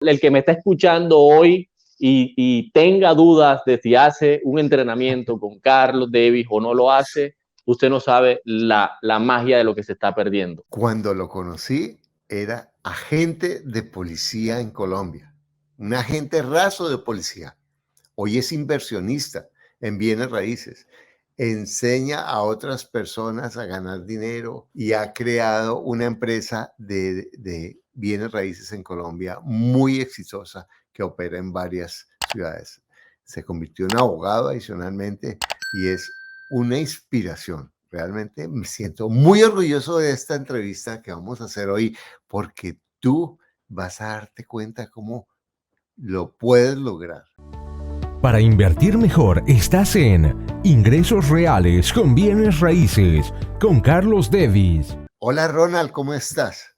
el que me está escuchando hoy y tenga dudas de si hace un entrenamiento con Carlos Davis o no lo hace, usted no sabe la magia de lo que se está perdiendo. Cuando lo conocí, era agente de policía en Colombia, un agente raso de policía. Hoy es inversionista en bienes raíces. Enseña a otras personas a ganar dinero y ha creado una empresa de bienes raíces en Colombia muy exitosa que opera en varias ciudades. Se convirtió en abogado adicionalmente y es una inspiración. Realmente me siento muy orgulloso de esta entrevista que vamos a hacer hoy porque tú vas a darte cuenta cómo lo puedes lograr. Para invertir mejor estás en Ingresos Reales con Bienes Raíces con Carlos Davis. Hola Ronald, ¿cómo estás?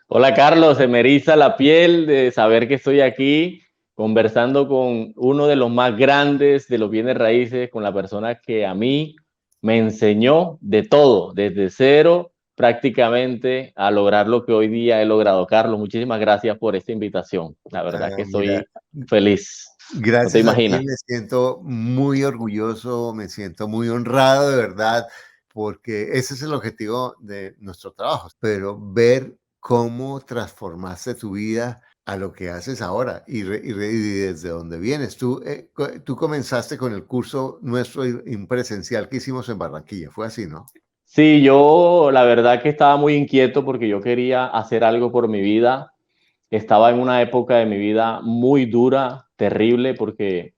Hola Carlos, se me eriza la piel de saber que estoy aquí conversando con uno de los más grandes de los bienes raíces, con la persona que a mí me enseñó de todo, desde cero prácticamente a lograr lo que hoy día he logrado. Carlos, muchísimas gracias por esta invitación. La verdad que Mira, estoy feliz. No te gracias a ti, imaginas. me siento muy orgulloso, me siento muy honrado de verdad, porque ese es el objetivo de nuestro trabajo, pero ver cómo transformaste tu vida a lo que haces ahora y desde dónde vienes. Tú comenzaste con el curso nuestro presencial que hicimos en Barranquilla, fue así, ¿no? Sí, yo la verdad que estaba muy inquieto porque yo quería hacer algo por mi vida. Estaba en una época de mi vida muy dura, terrible, porque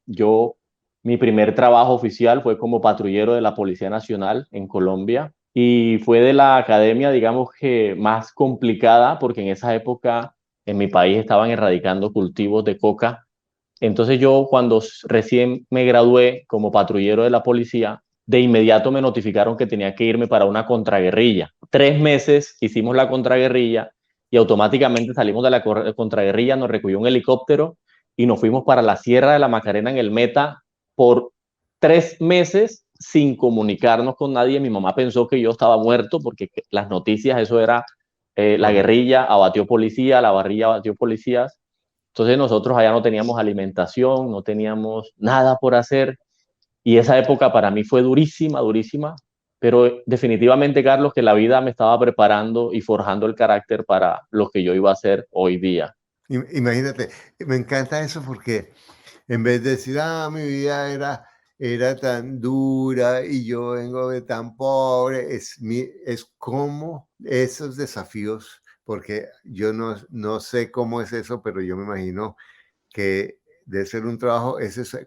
mi primer trabajo oficial fue como patrullero de la Policía Nacional en Colombia y fue de la academia, digamos que más complicada, porque en esa época en mi país estaban erradicando cultivos de coca. Entonces yo cuando recién me gradué como patrullero de la policía, de inmediato me notificaron que tenía que irme para una contraguerrilla. 3 meses hicimos la contraguerrilla y automáticamente salimos de la contraguerrilla, nos recogió un helicóptero y nos fuimos para la Sierra de la Macarena en el Meta por 3 meses sin comunicarnos con nadie. Mi mamá pensó que yo estaba muerto porque las noticias, eso era la guerrilla abatió policía, la barrilla abatió policías. Entonces nosotros allá no teníamos alimentación, no teníamos nada por hacer y esa época para mí fue durísima, durísima, pero definitivamente, Carlos, que la vida me estaba preparando y forjando el carácter para lo que yo iba a hacer hoy día. Imagínate, me encanta eso porque en vez de decir, mi vida era tan dura y yo vengo de tan pobre, es como esos desafíos, porque yo no sé cómo es eso, pero yo me imagino que debe ser un trabajo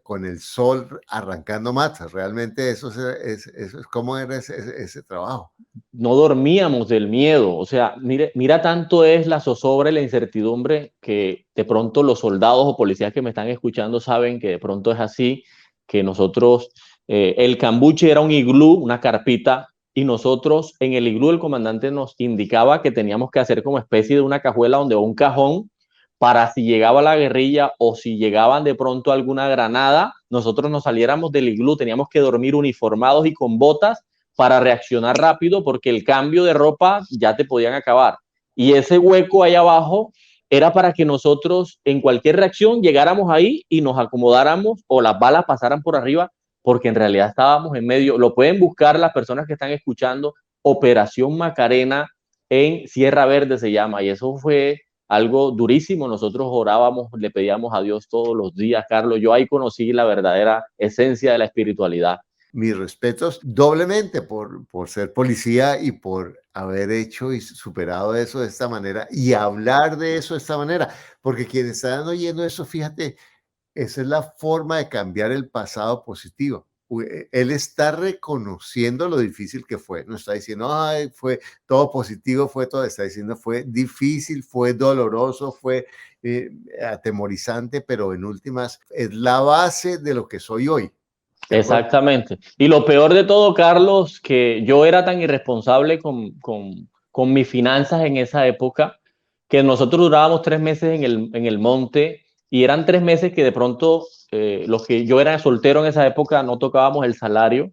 con el sol arrancando matas. Realmente eso es cómo era ese trabajo. No dormíamos del miedo, o sea, mira tanto es la zozobra y la incertidumbre que de pronto los soldados o policías que me están escuchando saben que de pronto es así, que nosotros, el cambuche era un iglú, una carpita, y nosotros en el iglú el comandante nos indicaba que teníamos que hacer como especie de una cajuela donde un cajón para si llegaba la guerrilla o si llegaban de pronto alguna granada, nosotros nos saliéramos del iglú, teníamos que dormir uniformados y con botas para reaccionar rápido porque el cambio de ropa ya te podían acabar. Y ese hueco ahí abajo era para que nosotros en cualquier reacción llegáramos ahí y nos acomodáramos o las balas pasaran por arriba, porque en realidad estábamos en medio, lo pueden buscar las personas que están escuchando, Operación Macarena en Sierra Verde se llama, y eso fue algo durísimo. Nosotros orábamos, le pedíamos a Dios todos los días, Carlos. Yo ahí conocí la verdadera esencia de la espiritualidad. Mis respetos doblemente por ser policía y por haber hecho y superado eso de esta manera y hablar de eso de esta manera, porque quienes están oyendo eso, fíjate, esa es la forma de cambiar el pasado positivo. Él está reconociendo lo difícil que fue, no está diciendo, ay, fue todo positivo, fue todo, está diciendo, fue difícil, fue doloroso, fue atemorizante, pero en últimas es la base de lo que soy hoy. Exactamente. Y lo peor de todo, Carlos, que yo era tan irresponsable con mis finanzas en esa época, que nosotros durábamos 3 meses en el monte y eran 3 meses que de pronto los que yo era soltero en esa época no tocábamos el salario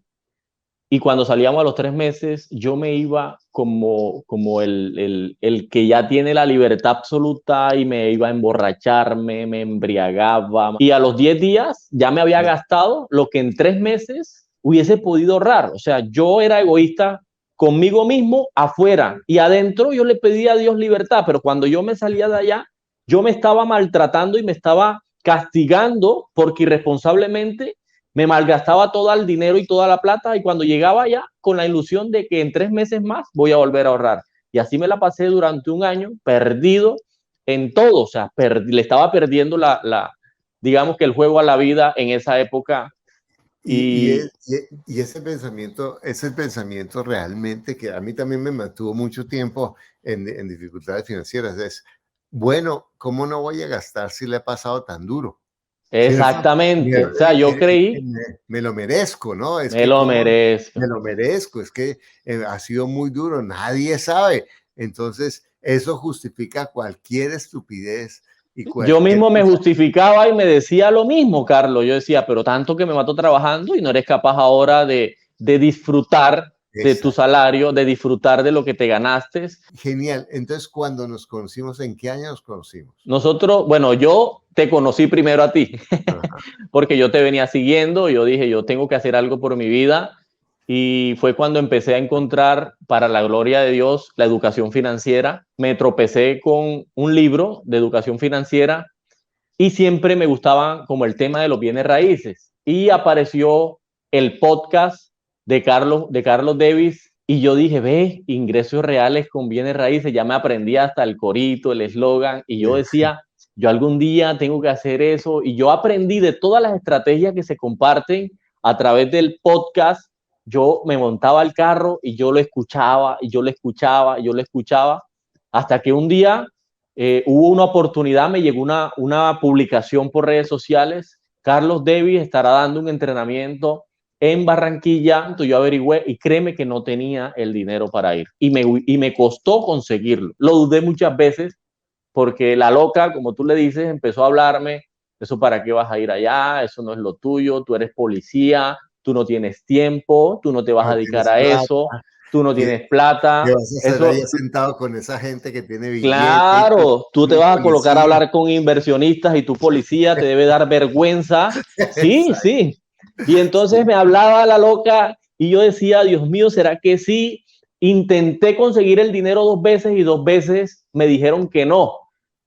y cuando salíamos a los 3 meses, yo me iba como el que ya tiene la libertad absoluta y me iba a emborracharme, me embriagaba. Y a los 10 días ya me había gastado lo que en 3 meses hubiese podido ahorrar. O sea, yo era egoísta conmigo mismo afuera y adentro yo le pedía a Dios libertad, pero cuando yo me salía de allá, yo me estaba maltratando y me estaba castigando porque irresponsablemente me malgastaba todo el dinero y toda la plata y cuando llegaba allá con la ilusión de que en 3 meses más voy a volver a ahorrar. Y así me la pasé durante un año perdido en todo, o sea, le estaba perdiendo digamos que el juego a la vida en esa época. Y ese pensamiento realmente que a mí también me mantuvo mucho tiempo en dificultades financieras es, bueno, ¿cómo no voy a gastar si le he pasado tan duro? Exactamente, o sea, yo creí, me lo merezco, ¿no? Es me que lo cómo merezco. me lo merezco, es que ha sido muy duro, nadie sabe. Entonces, eso justifica cualquier estupidez y Yo cualquier mismo me cosa. justificaba y me decía lo mismo, Carlos. Yo decía, pero tanto que me mato trabajando y no eres capaz ahora de disfrutar de tu Exacto. salario, de disfrutar de lo que te ganaste. Genial. Entonces, cuando nos conocimos, ¿en qué año nos conocimos? Nosotros, bueno, yo te conocí primero a ti, Ajá. porque yo te venía siguiendo, yo dije, yo tengo que hacer algo por mi vida, y fue cuando empecé a encontrar, para la gloria de Dios, la educación financiera. Me tropecé con un libro de educación financiera y siempre me gustaba como el tema de los bienes raíces. Y apareció el podcast de Carlos Davis y yo dije, ve, ingresos reales con bienes raíces, ya me aprendí hasta el corito, el eslogan, y yo decía, yo algún día tengo que hacer eso, y yo aprendí de todas las estrategias que se comparten a través del podcast. Yo me montaba al carro y yo lo escuchaba, y yo lo escuchaba, y yo lo escuchaba, hasta que un día hubo una oportunidad, me llegó una publicación por redes sociales, Carlos Davis estará dando un entrenamiento en Barranquilla. Entonces yo averigüé y créeme que no tenía el dinero para ir y me costó conseguirlo. Lo dudé muchas veces porque la loca, como tú le dices, empezó a hablarme, eso para qué vas a ir allá, eso no es lo tuyo, tú eres policía, tú no tienes tiempo, tú no te vas a No dedicar tienes a plata. eso, tú no ¿Qué, tienes qué plata, vas a hacer eso. ahí sentado con esa gente que tiene billetes? Claro, tú te Un vas a colocar a policía. hablar con inversionistas y tu policía te debe dar vergüenza. Sí, Exacto. sí. Y entonces Sí. me hablaba la loca y yo decía, Dios mío, ¿será que sí? Intenté conseguir el dinero 2 veces y 2 veces me dijeron que no.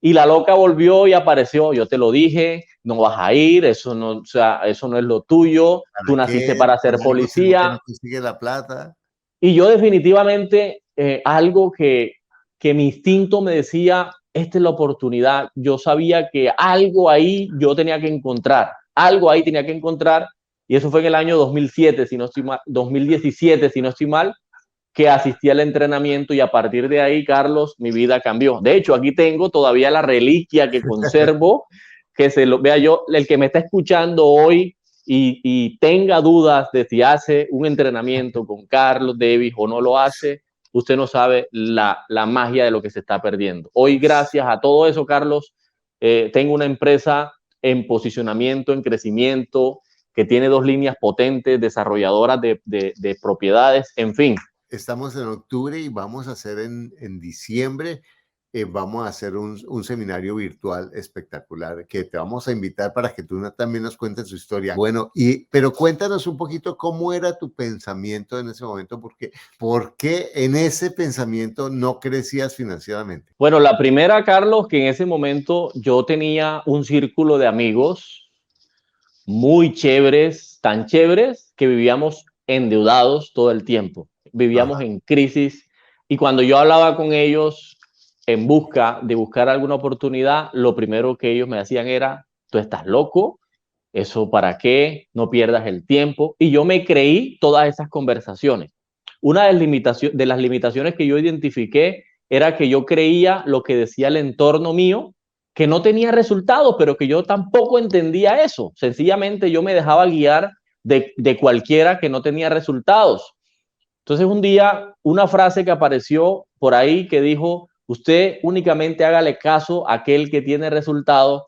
Y la loca volvió y apareció. Yo te lo dije, no vas a ir, eso no, o sea, eso no es lo tuyo. Tú ¿Para naciste qué? para Por ser algo si no que policía. no consigue la plata. Y yo definitivamente, algo que mi instinto me decía, esta es la oportunidad. Yo sabía que algo ahí yo tenía que encontrar, algo ahí tenía que encontrar. Y eso fue en el año 2007, si no estoy mal, 2017, si no estoy mal, que asistí al entrenamiento y a partir de ahí, Carlos, mi vida cambió. De hecho, aquí tengo todavía la reliquia que conservo, que se lo vea yo, el que me está escuchando hoy y tenga dudas de si hace un entrenamiento con Carlos Davis o no lo hace, usted no sabe la magia de lo que se está perdiendo. Hoy, gracias a todo eso, Carlos, tengo una empresa en posicionamiento, en crecimiento, que tiene 2 líneas potentes, desarrolladoras de propiedades, en fin. Estamos en octubre y vamos a hacer en diciembre, vamos a hacer un seminario virtual espectacular que te vamos a invitar para que tú también nos cuentes tu historia. Bueno, pero cuéntanos un poquito cómo era tu pensamiento en ese momento, ¿por qué en ese pensamiento no crecías financieramente? Bueno, la primera, Carlos, que en ese momento yo tenía un círculo de amigos muy chéveres, tan chéveres que vivíamos endeudados todo el tiempo, vivíamos Ajá. en crisis, y cuando yo hablaba con ellos en busca de buscar alguna oportunidad, lo primero que ellos me decían era, tú estás loco, eso para qué, no pierdas el tiempo, y yo me creí todas esas conversaciones. Una de las limitaciones que yo identifiqué era que yo creía lo que decía el entorno mío, que no tenía resultados, pero que yo tampoco entendía eso. Sencillamente yo me dejaba guiar de cualquiera que no tenía resultados. Entonces un día, una frase que apareció por ahí que dijo, usted únicamente hágale caso a aquel que tiene resultados.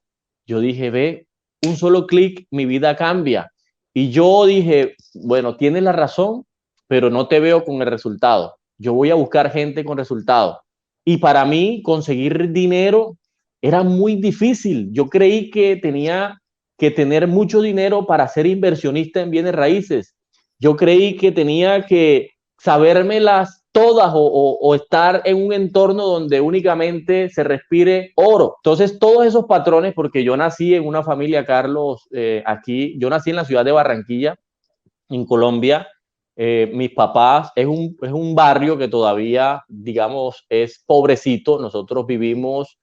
Yo dije, ve, un solo clic, mi vida cambia. Y yo dije, bueno, tiene la razón, pero no te veo con el resultado. Yo voy a buscar gente con resultado. Y para mí conseguir dinero era muy difícil. Yo creí que tenía que tener mucho dinero para ser inversionista en bienes raíces. Yo creí que tenía que sabérmelas todas o estar en un entorno donde únicamente se respire oro. Entonces, todos esos patrones, porque yo nací en una familia, Carlos, aquí, yo nací en la ciudad de Barranquilla, en Colombia. Mis papás, es un barrio que todavía, digamos, es pobrecito. Nosotros vivimos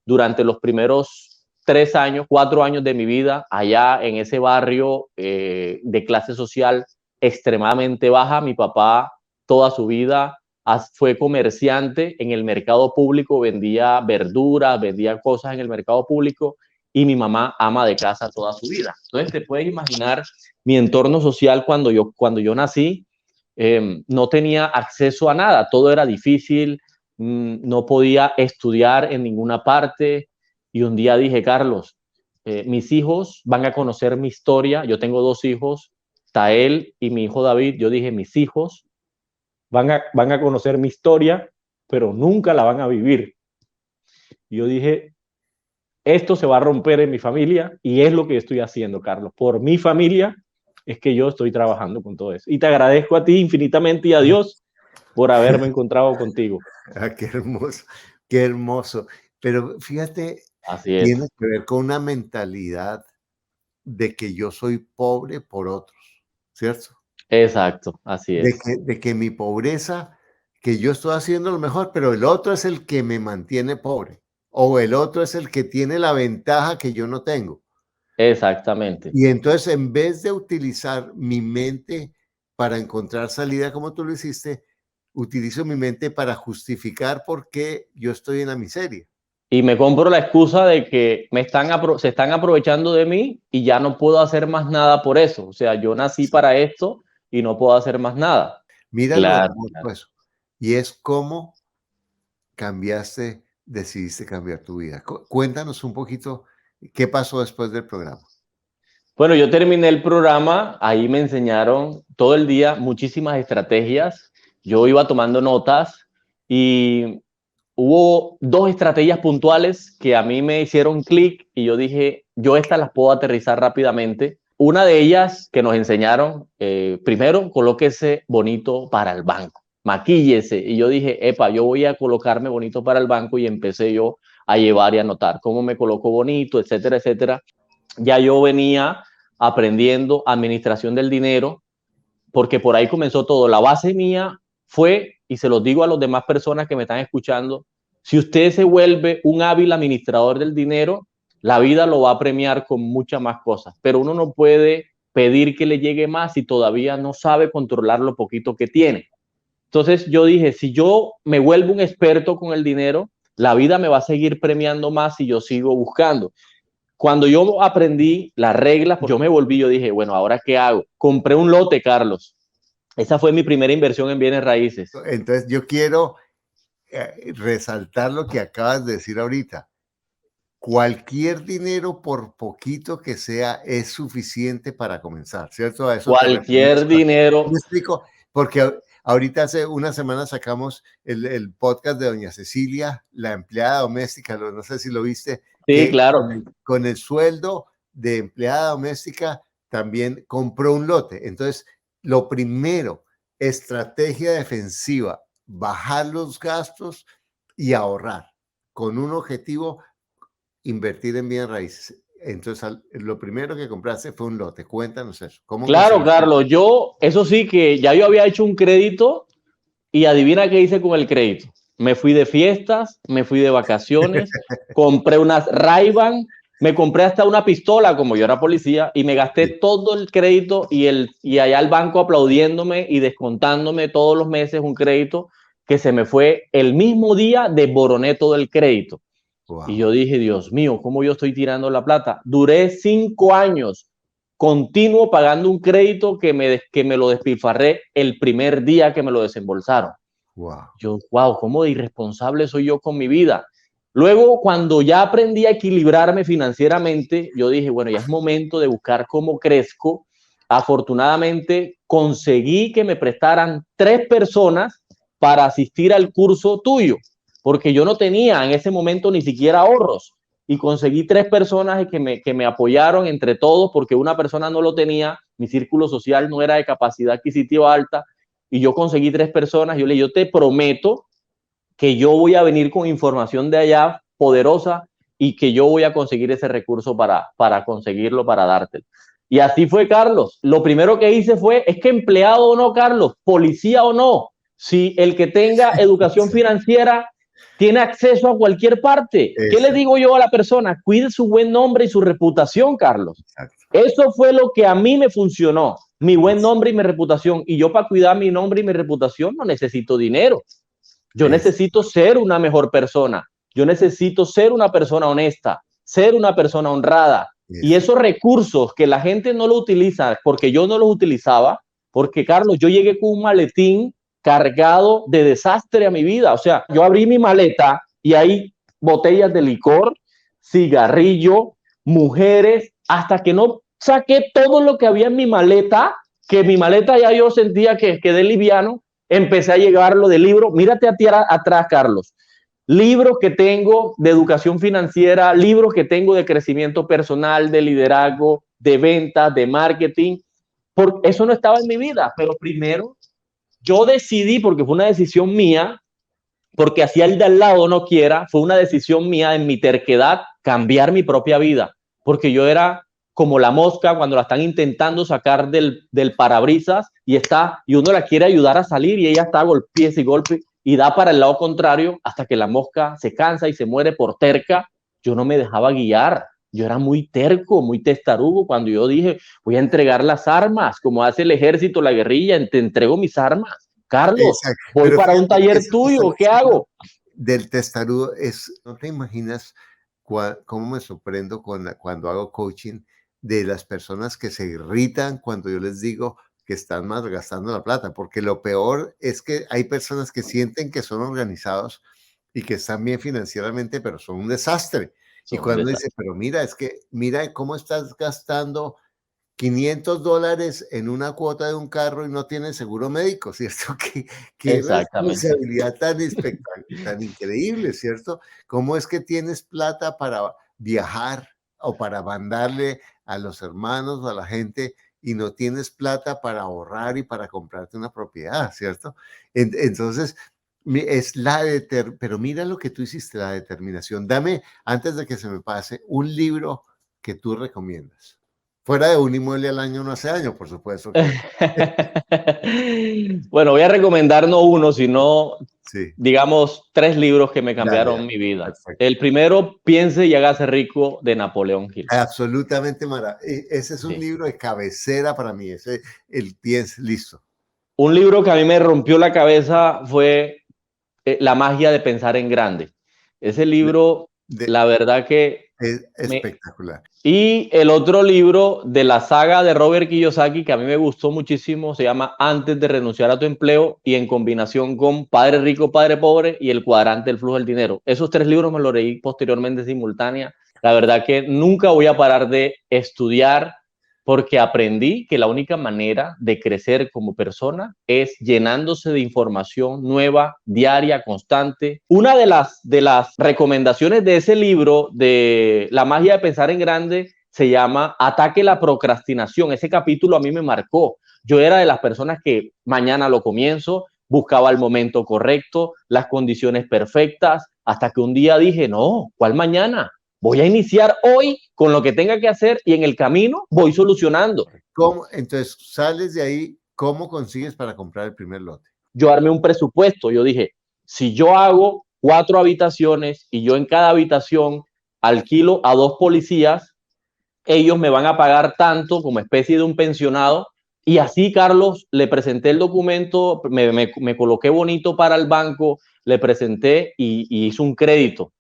durante los primeros 3 años, 4 años de mi vida allá en ese barrio de clase social extremadamente baja. Mi papá toda su vida fue comerciante en el mercado público, vendía verduras, vendía cosas en el mercado público, y mi mamá ama de casa toda su vida. Entonces te puedes imaginar mi entorno social cuando yo nací. No tenía acceso a nada, todo era difícil, no podía estudiar en ninguna parte, y un día dije, Carlos, mis hijos van a conocer mi historia. Yo tengo 2 hijos, Tael y mi hijo David. Yo dije, mis hijos van a conocer mi historia, pero nunca la van a vivir. Y yo dije, esto se va a romper en mi familia, y es lo que estoy haciendo, Carlos. Por mi familia es que yo estoy trabajando con todo eso. Y te agradezco a ti infinitamente y a Dios por haberme encontrado contigo. Ah, qué hermoso, qué hermoso. Pero fíjate, Así es. tiene que ver con una mentalidad de que yo soy pobre por otros, ¿cierto? Exacto, así es. De que mi pobreza, que yo estoy haciendo lo mejor, pero el otro es el que me mantiene pobre, o el otro es el que tiene la ventaja que yo no tengo. Exactamente. Y entonces, en vez de utilizar mi mente para encontrar salida como tú lo hiciste, utilizo mi mente para justificar por qué yo estoy en la miseria. Y me compro la excusa de que se están aprovechando de mí y ya no puedo hacer más nada por eso. O sea, yo nací para esto y no puedo hacer más nada. Mira lo Claro, hermoso claro. eso. Y es cómo decidiste cambiar tu vida. Cuéntanos un poquito qué pasó después del programa. Bueno, yo terminé el programa, ahí me enseñaron todo el día muchísimas estrategias. Yo iba tomando notas y hubo 2 estrategias puntuales que a mí me hicieron clic, y yo dije, yo estas las puedo aterrizar rápidamente. Una de ellas que nos enseñaron, primero, colóquese bonito para el banco, maquíllese. Y yo dije, epa, yo voy a colocarme bonito para el banco, y empecé yo a llevar y a anotar cómo me coloco bonito, etcétera, etcétera. Ya yo venía aprendiendo administración del dinero, porque por ahí comenzó todo. La base mía fue, y se los digo a las demás personas que me están escuchando, si usted se vuelve un hábil administrador del dinero, la vida lo va a premiar con muchas más cosas, pero uno no puede pedir que le llegue más si todavía no sabe controlar lo poquito que tiene. Entonces yo dije, si yo me vuelvo un experto con el dinero, la vida me va a seguir premiando más si yo sigo buscando. Cuando yo aprendí las reglas, yo me volví, yo dije, bueno, ¿ahora qué hago? Compré un lote, Carlos. Esa fue mi primera inversión en bienes raíces. Entonces, yo quiero resaltar lo que acabas de decir ahorita. Cualquier dinero, por poquito que sea, es suficiente para comenzar, ¿cierto? A eso te refieres. Cualquier dinero. Me explico, porque ahorita hace una semana sacamos el podcast de doña Cecilia, la empleada doméstica, no sé si lo viste, Sí, que claro. con el sueldo de empleada doméstica también compró un lote. Entonces, lo primero, estrategia defensiva, bajar los gastos y ahorrar con un objetivo, invertir en bienes raíces. Entonces, lo primero que compraste fue un lote. Cuéntanos eso. ¿Cómo Claro, Carlos, eso sí que ya yo había hecho un crédito, y adivina qué hice con el crédito. Me fui de fiestas, me fui de vacaciones, compré unas Ray-Ban, me compré hasta una pistola, como yo era policía, y me gasté todo el crédito, y allá el banco aplaudiéndome y descontándome todos los meses un crédito que se me fue el mismo día, desboroné todo el crédito. Wow. Y yo dije, Dios mío, ¿cómo yo estoy tirando la plata? Duré 5 años continuo pagando un crédito que me lo despilfarré el primer día que me lo desembolsaron. Wow. Yo, wow, ¿cómo de irresponsable soy yo con mi vida? Luego, cuando ya aprendí a equilibrarme financieramente, yo dije, bueno, ya es momento de buscar cómo crezco. afortunadamente conseguí que me prestaran 3 personas para asistir al curso tuyo, porque yo no tenía en ese momento ni siquiera ahorros, y conseguí 3 personas que me apoyaron entre todos, porque una persona no lo tenía, mi círculo social no era de capacidad adquisitiva alta, y yo conseguí 3 personas. Yo le dije, yo te prometo que yo voy a venir con información de allá poderosa y que yo voy a conseguir ese recurso para conseguirlo, para dártelo. Y así fue, Carlos. Lo primero que hice fue, es que empleado o no, Carlos, policía o no, si el que tenga educación financiera tiene acceso a cualquier parte. ¿Qué le digo yo a la persona? Cuide su buen nombre y su reputación, Carlos. Eso fue lo que a mí me funcionó, mi buen nombre y mi reputación. Y yo, para cuidar mi nombre y mi reputación, no necesito dinero. Yo necesito ser una mejor persona. Yo necesito ser una persona honesta, ser una persona honrada. Y esos recursos que la gente no lo utiliza, porque yo no los utilizaba, porque, Carlos, yo llegué con un maletín cargado de desastre a mi vida. O sea, yo abrí mi maleta y hay botellas de licor, cigarrillo, mujeres, hasta que no saqué todo lo que había en mi maleta, que mi maleta ya yo sentía que quedé liviano. Empecé a llegar lo de libros. Mírate a ti atrás, Carlos. Libros que tengo de educación financiera, libros que tengo de crecimiento personal, de liderazgo, de ventas, de marketing. Porque eso no estaba en mi vida. Pero primero yo decidí, porque fue una decisión mía, porque así el de al lado no quiera, fue una decisión mía en mi terquedad, cambiar mi propia vida. Porque yo era como la mosca cuando la están intentando sacar del parabrisas y uno la quiere ayudar a salir y ella está golpes y golpes y da para el lado contrario hasta que la mosca se cansa y se muere por terca. Yo no me dejaba guiar. Yo era muy terco, muy testarudo. Cuando yo dije, voy a entregar las armas, como hace el ejército, la guerrilla, te entrego mis armas. Carlos, voy pero para un taller tuyo, ¿qué hago? Del testarudo no te imaginas cómo me sorprendo cuando hago coaching de las personas que se irritan cuando yo les digo que están malgastando la plata, porque lo peor es que hay personas que sienten que son organizados y que están bien financieramente, pero son un desastre. Y cuando dice, pero mira, mira cómo estás gastando $500 en una cuota de un carro y no tienes seguro médico, ¿cierto? Qué responsabilidad tan increíble, ¿cierto? ¿Cómo es que tienes plata para viajar o para mandarle a los hermanos o a la gente y no tienes plata para ahorrar y para comprarte una propiedad, ¿cierto? Entonces, pero mira lo que tú hiciste, la determinación. Dame, antes de que se me pase, un libro que tú recomiendas. Fuera de Un inmueble al año no hace año, por supuesto. Bueno, voy a recomendar no uno, sino, digamos, 3 libros que me cambiaron mi vida. Perfecto. El primero, Piense y hágase rico, de Napoleón Hill. Absolutamente maravilloso. Ese es un libro de cabecera para mí. El Piense, listo. Un libro que a mí me rompió la cabeza fue La magia de pensar en grande. Ese libro, la verdad que es espectacular. Y el otro libro de la saga de Robert Kiyosaki, que a mí me gustó muchísimo, se llama Antes de renunciar a tu empleo, y en combinación con Padre Rico, Padre Pobre y El cuadrante del flujo del dinero. Esos 3 libros me los leí posteriormente simultánea. La verdad que nunca voy a parar de estudiar, porque aprendí que la única manera de crecer como persona es llenándose de información nueva, diaria, constante. Una de las recomendaciones de ese libro, de La magia de pensar en grande, se llama Ataque la procrastinación. Ese capítulo a mí me marcó. Yo era de las personas que mañana lo comienzo, buscaba el momento correcto, las condiciones perfectas, hasta que un día dije, no, ¿cuál mañana? Voy a iniciar hoy con lo que tenga que hacer y en el camino voy solucionando. Entonces, sales de ahí, ¿cómo consigues para comprar el primer lote? Yo armé un presupuesto. Yo dije, si yo hago 4 habitaciones y yo en cada habitación alquilo a 2 policías, ellos me van a pagar tanto como especie de un pensionado. Y así, Carlos, le presenté el documento, me coloqué bonito para el banco, le presenté y hice un crédito.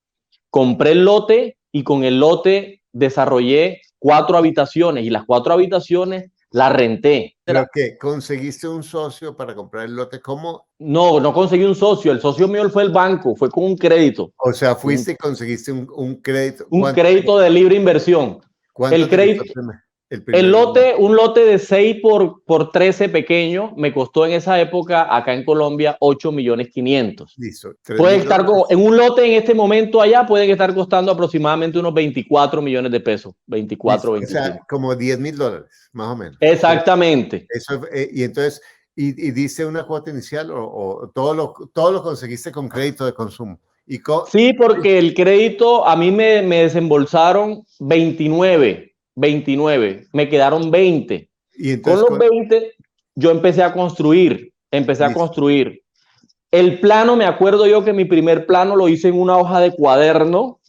Compré el lote y con el lote desarrollé 4 habitaciones y las 4 habitaciones las renté. ¿Pero qué? ¿Conseguiste un socio para comprar el lote? ¿Cómo? No conseguí un socio. El socio mío fue el banco, fue con un crédito. O sea, fuiste y conseguiste un crédito. Un crédito de libre inversión. ¿Cuánto el crédito El lote, un lote de 6 por 13 pequeño, me costó en esa época, acá en Colombia, 8.500.000. Listo. Puede estar en un lote en este momento allá, pueden estar costando aproximadamente unos 24 millones de pesos. 24, listo. 25. O sea, como $10.000, más o menos. Exactamente. Eso, y entonces, ¿y diste una cuota inicial o todo lo conseguiste con crédito de consumo? Sí, porque el crédito a mí me desembolsaron 29, me quedaron 20. Y entonces, con los 20 yo empecé a construir. El plano, me acuerdo yo que mi primer plano lo hice en una hoja de cuaderno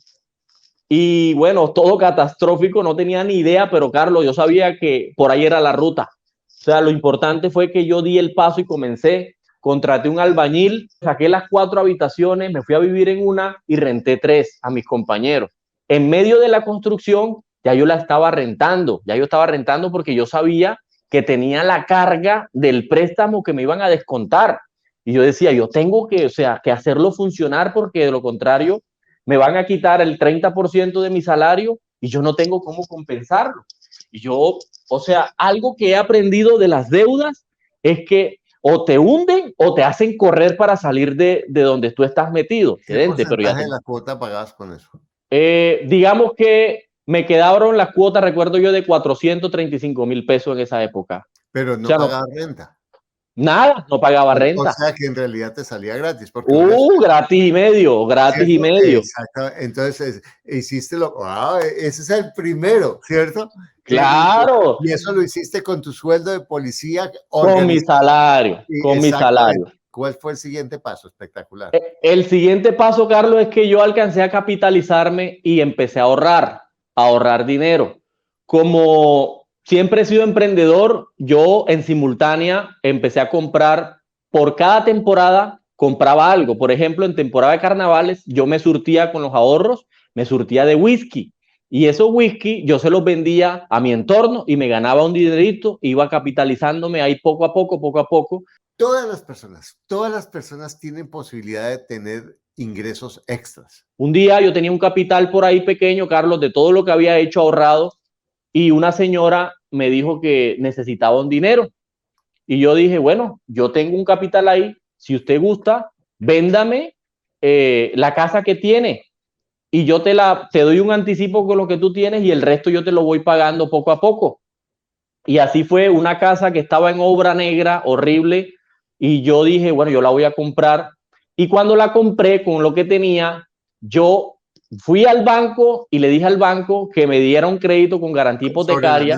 y bueno, todo catastrófico, no tenía ni idea, pero Carlos, yo sabía que por ahí era la ruta. O sea, lo importante fue que yo di el paso y comencé. Contraté un albañil, saqué las 4 habitaciones, me fui a vivir en una y renté 3 a mis compañeros. En medio de la construcción, ya yo estaba rentando porque yo sabía que tenía la carga del préstamo que me iban a descontar. Y yo decía, yo tengo que, o sea, que hacerlo funcionar porque de lo contrario me van a quitar el 30% de mi salario y yo no tengo cómo compensarlo. Y yo, o sea, algo que he aprendido de las deudas es que o te hunden o te hacen correr para salir de donde tú estás metido. ¿qué porcentaje de la cuota pagabas con eso? Digamos que me quedaron las cuotas, recuerdo yo, de 435.000 pesos en esa época. Pero no pagabas renta. Nada, no pagaba renta. O sea que en realidad te salía gratis. Porque gratis y medio. Exacto. Entonces hiciste ese es el primero, ¿cierto? Claro. Y eso lo hiciste con tu sueldo de policía. Con mi salario. ¿Cuál fue el siguiente paso? Espectacular. El siguiente paso, Carlos, es que yo alcancé a capitalizarme y empecé a ahorrar dinero. Como siempre he sido emprendedor, yo en simultánea empecé a comprar, por cada temporada compraba algo. Por ejemplo, en temporada de carnavales yo me surtía con los ahorros, me surtía de whisky. Y esos whisky yo se los vendía a mi entorno y me ganaba un dinerito, iba capitalizándome ahí poco a poco. Todas las personas tienen posibilidad de tener ingresos extras. Un día yo tenía un capital por ahí pequeño, Carlos, de todo lo que había hecho ahorrado, y una señora me dijo que necesitaba un dinero. Y yo dije, bueno, yo tengo un capital ahí, si usted gusta, véndame la casa que tiene y yo te doy un anticipo con lo que tú tienes y el resto yo te lo voy pagando poco a poco. Y así fue, una casa que estaba en obra negra, horrible, y yo dije, bueno, yo la voy a comprar. Y cuando la compré con lo que tenía, yo fui al banco y le dije al banco que me diera un crédito con garantía hipotecaria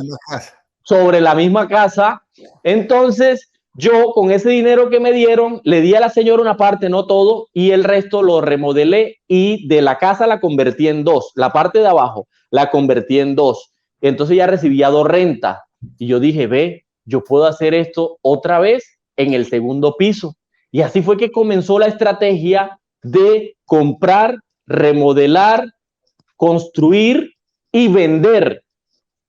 sobre la misma casa. Entonces, yo con ese dinero que me dieron, le di a la señora una parte, no todo, y el resto lo remodelé y de la casa la convertí en 2. La parte de abajo la convertí en 2. Entonces ya recibía 2 rentas. Y yo dije, ve, yo puedo hacer esto otra vez en el segundo piso. Y así fue que comenzó la estrategia de comprar, remodelar, construir y vender.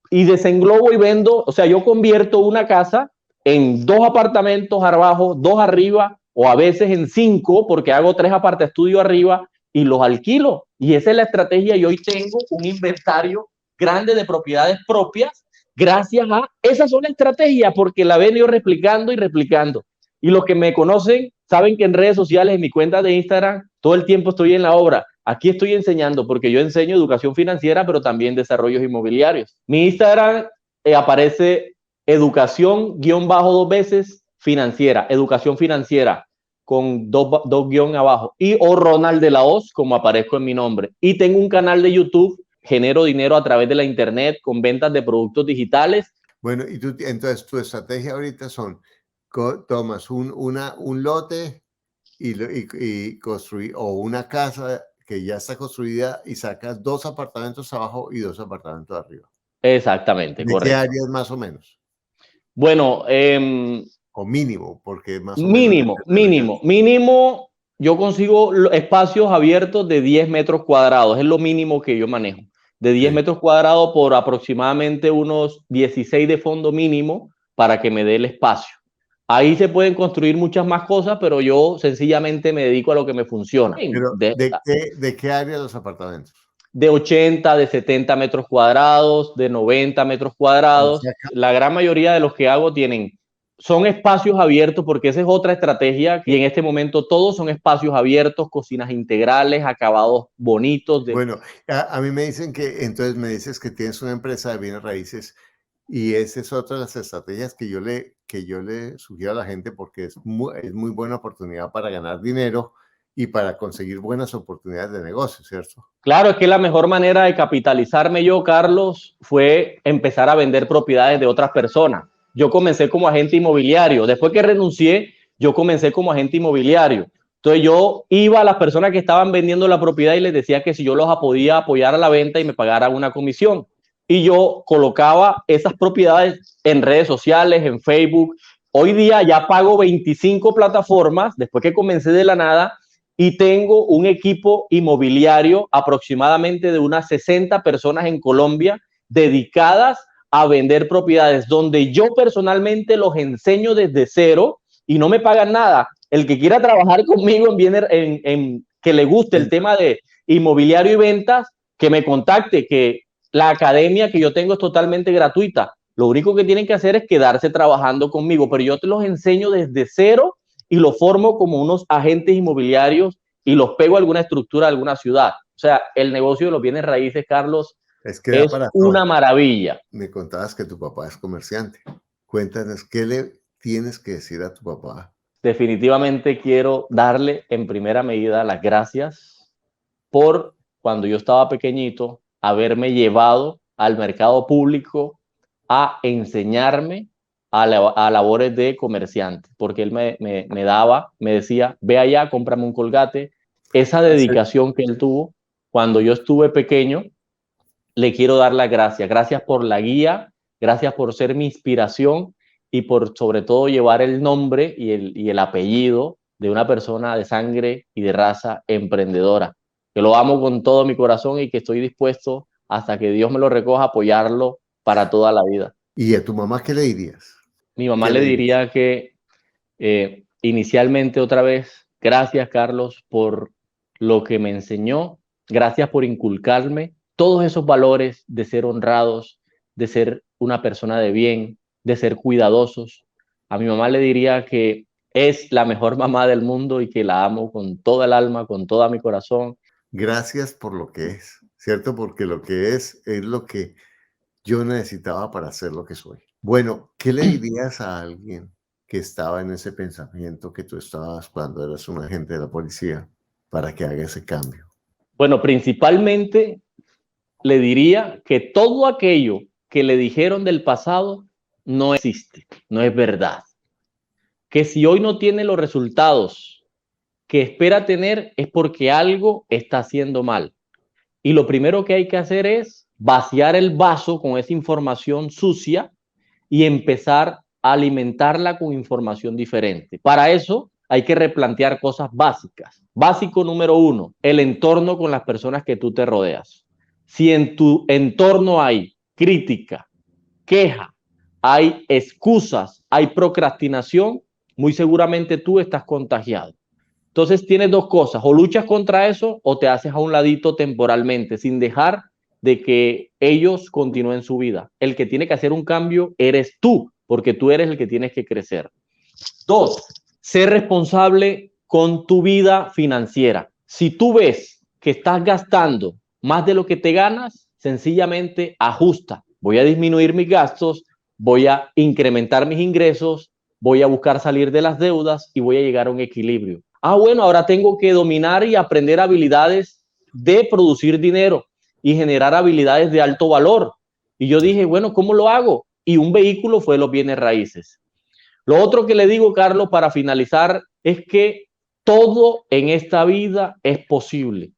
Y desenglobo y vendo, o sea, yo convierto una casa en 2 apartamentos abajo, 2 arriba, o a veces en 5, porque hago 3 apartaestudios arriba y los alquilo. Y esa es la estrategia. Y hoy tengo un inventario grande de propiedades propias gracias a esa sola estrategia, porque la he venido replicando y replicando. Y los que me conocen saben que en redes sociales, en mi cuenta de Instagram, todo el tiempo estoy en la obra. Aquí estoy enseñando porque yo enseño educación financiera, pero también desarrollos inmobiliarios. Mi Instagram aparece educación-2 veces financiera, educación financiera con dos guión abajo y o Ronald de la Hoz, como aparezco en mi nombre. Y tengo un canal de YouTube, genero dinero a través de la internet con ventas de productos digitales. Bueno, y tú, entonces tu estrategia ahorita son, tomas un lote y construir, o una casa que ya está construida y sacas 2 apartamentos abajo y 2 apartamentos arriba. Exactamente, correcto. ¿De qué áreas más o menos? Bueno, o mínimo, porque más o menos. Mínimo, yo consigo espacios abiertos de 10 metros cuadrados, es lo mínimo que yo manejo. De 10 metros cuadrados por aproximadamente unos 16 de fondo mínimo para que me dé el espacio. Ahí se pueden construir muchas más cosas, pero yo sencillamente me dedico a lo que me funciona. Pero, ¿de qué área los apartamentos? de 80, de 70 metros cuadrados, de 90 metros cuadrados. La gran mayoría de los que hago son espacios abiertos, porque esa es otra estrategia, y en este momento todos son espacios abiertos, cocinas integrales, acabados bonitos. Bueno, a mí me dicen que, entonces me dices que tienes una empresa de bienes raíces, y esa es otra de las estrategias que yo le sugiero a la gente, porque es muy buena oportunidad para ganar dinero y para conseguir buenas oportunidades de negocio, ¿cierto? Claro, es que la mejor manera de capitalizarme yo, Carlos, fue empezar a vender propiedades de otras personas. Yo comencé como agente inmobiliario. Después que renuncié, yo comencé como agente inmobiliario. Entonces yo iba a las personas que estaban vendiendo la propiedad y les decía que si yo los podía apoyar a la venta y me pagaran una comisión. Y yo colocaba esas propiedades en redes sociales, en Facebook. Hoy día ya pago 25 plataformas, después que comencé de la nada, y tengo un equipo inmobiliario aproximadamente de unas 60 personas en Colombia dedicadas a vender propiedades, donde yo personalmente los enseño desde cero y no me pagan nada. El que quiera trabajar conmigo que le guste el tema de inmobiliario y ventas, que me contacte, que la academia que yo tengo es totalmente gratuita. Lo único que tienen que hacer es quedarse trabajando conmigo, pero yo te los enseño desde cero y los formo como unos agentes inmobiliarios y los pego a alguna estructura de alguna ciudad. O sea, el negocio de los bienes raíces, Carlos, es una maravilla. Me contabas que tu papá es comerciante. Cuéntanos, ¿qué le tienes que decir a tu papá? Definitivamente quiero darle en primera medida las gracias por, cuando yo estaba pequeño, haberme llevado al mercado público a enseñarme a labores de comerciante, porque él me decía, ve allá, cómprame un Colgate. Esa dedicación que él tuvo cuando yo estuve pequeño, le quiero dar las gracias. Gracias por la guía, gracias por ser mi inspiración y por sobre todo llevar el nombre y el apellido de una persona de sangre y de raza emprendedora, que lo amo con todo mi corazón y que estoy dispuesto, hasta que Dios me lo recoja, a apoyarlo para toda la vida. ¿Y a tu mamá qué le dirías? Mi mamá le diría que inicialmente, otra vez, gracias, Carlos, por lo que me enseñó, gracias por inculcarme todos esos valores de ser honrados, de ser una persona de bien, de ser cuidadosos. A mi mamá le diría que es la mejor mamá del mundo y que la amo con toda el alma, con todo mi corazón. Gracias por lo que es, ¿cierto? Porque lo que es lo que yo necesitaba para ser lo que soy. Bueno, ¿qué le dirías a alguien que estaba en ese pensamiento que tú estabas cuando eras un agente de la policía para que haga ese cambio? Bueno, principalmente le diría que todo aquello que le dijeron del pasado no existe, no es verdad. Que si hoy no tiene los resultados que espera tener es porque algo está haciendo mal. Y lo primero que hay que hacer es vaciar el vaso con esa información sucia y empezar a alimentarla con información diferente. Para eso hay que replantear cosas básicas. Básico número 1, el entorno con las personas que tú te rodeas. Si en tu entorno hay crítica, queja, hay excusas, hay procrastinación, muy seguramente tú estás contagiado. Entonces tienes dos cosas, o luchas contra eso o te haces a un ladito temporalmente, sin dejar de que ellos continúen su vida. El que tiene que hacer un cambio eres tú, porque tú eres el que tienes que crecer. 2, ser responsable con tu vida financiera. Si tú ves que estás gastando más de lo que te ganas, sencillamente ajusta. Voy a disminuir mis gastos, voy a incrementar mis ingresos, voy a buscar salir de las deudas y voy a llegar a un equilibrio. Bueno, ahora tengo que dominar y aprender habilidades de producir dinero y generar habilidades de alto valor. Y yo dije, bueno, ¿cómo lo hago? Y un vehículo fue los bienes raíces. Lo otro que le digo, Carlos, para finalizar, es que todo en esta vida es posible,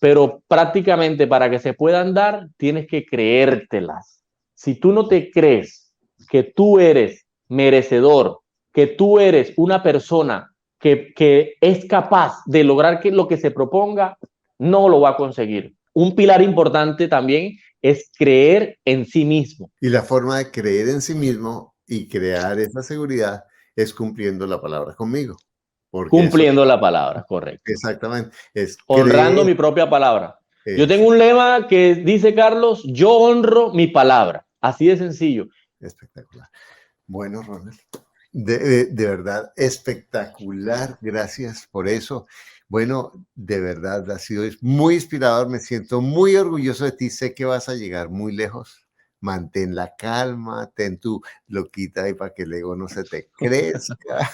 pero prácticamente para que se puedan dar, tienes que creértelas. Si tú no te crees que tú eres merecedor, que tú eres una persona que es capaz de lograr lo que se proponga, no lo va a conseguir. Un pilar importante también es creer en sí mismo. Y la forma de creer en sí mismo y crear esa seguridad es cumpliendo la palabra conmigo. Cumpliendo la palabra, correcto. Exactamente. Es honrando mi propia palabra. Yo tengo un lema que dice, Carlos, yo honro mi palabra. Así de sencillo. Espectacular. Bueno, Ronald, de verdad, espectacular. Gracias por eso. Bueno, de verdad, ha sido muy inspirador. Me siento muy orgulloso de ti. Sé que vas a llegar muy lejos. Mantén la calma, ten tu loquita ahí para que el ego no se te crezca,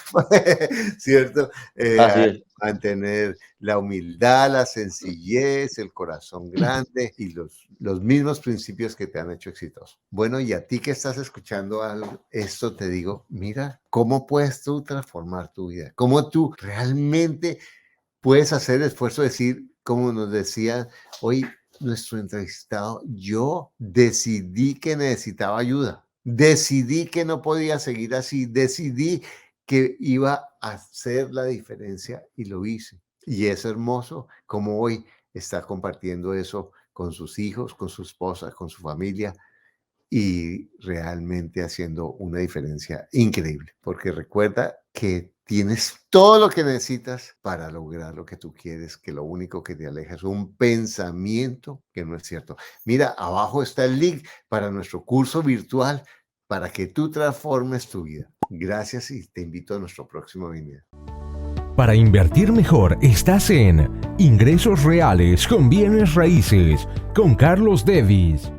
¿cierto? Así es. Mantener la humildad, la sencillez, el corazón grande y los mismos principios que te han hecho exitoso. Bueno, y a ti que estás escuchando esto, te digo, mira, ¿cómo puedes tú transformar tu vida? ¿Cómo tú realmente puedes hacer el esfuerzo de decir, como nos decía hoy nuestro entrevistado, yo decidí que necesitaba ayuda, decidí que no podía seguir así, decidí que iba a hacer la diferencia y lo hice. Y es hermoso como hoy está compartiendo eso con sus hijos, con su esposa, con su familia y realmente haciendo una diferencia increíble, porque recuerda que tienes todo lo que necesitas para lograr lo que tú quieres, que lo único que te aleja es un pensamiento que no es cierto. Mira, abajo está el link para nuestro curso virtual para que tú transformes tu vida. Gracias y te invito a nuestro próximo video. Para invertir mejor, estás en Ingresos Reales con Bienes Raíces con Carlos Davis.